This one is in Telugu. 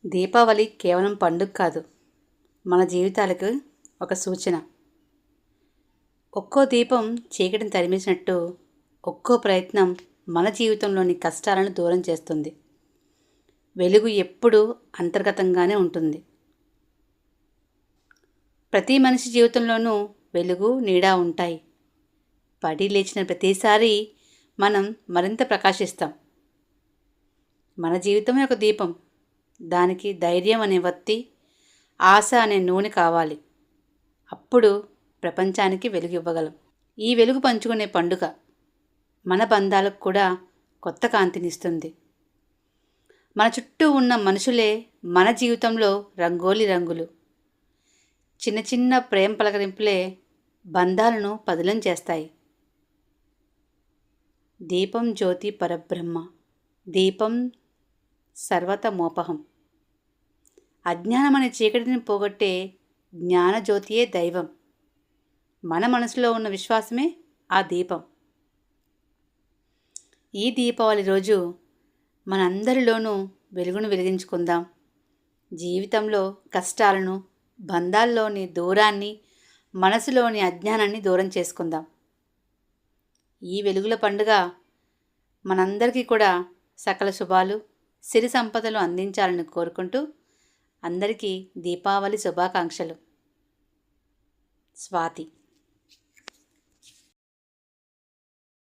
దీపావళి కేవలం పండుగ కాదు, మన జీవితాలకు ఒక సూచన. ఒక్కో దీపం చీకటిని తరిమేసినట్టు ఒక్కో ప్రయత్నం మన జీవితంలోని కష్టాలను దూరం చేస్తుంది. వెలుగు ఎప్పుడూ అంతర్గతంగానే ఉంటుంది. ప్రతి మనిషి జీవితంలోనూ వెలుగు, నీడ ఉంటాయి. పడి లేచిన ప్రతిసారి మనం మరింత ప్రకాశిస్తాం. మన జీవితమే ఒక దీపం. దానికి ధైర్యం అనే వత్తి, ఆశ అనే నూనె కావాలి. అప్పుడు ప్రపంచానికి వెలుగు ఇవ్వగలం. ఈ వెలుగు పంచుకునే పండుగ మన బంధాలకు కూడా కొత్త కాంతినిస్తుంది. మన చుట్టూ ఉన్న మనుషులే మన జీవితంలో రంగోలి రంగులు. చిన్న చిన్న ప్రేమ పలకరింపులే బంధాలను పదిలం చేస్తాయి. దీపం జ్యోతి పరబ్రహ్మ, దీపం సర్వతమోపహం. అజ్ఞానం అనే చీకటిని పోగొట్టే జ్ఞానజ్యోతియే దైవం. మన మనసులో ఉన్న విశ్వాసమే ఆ దీపం. ఈ దీపావళి రోజు మనందరిలోనూ వెలుగును వెలిగించుకుందాం. జీవితంలో కష్టాలను, బంధాల్లోని దూరాన్ని, మనసులోని అజ్ఞానాన్ని దూరం చేసుకుందాం. ఈ వెలుగుల పండుగ మనందరికీ కూడా సకల శుభాలు, సిరి సంపదలు అందించాలని కోరుకుంటూ అందరికీ దీపావళి శుభాకాంక్షలు. స్వాతి.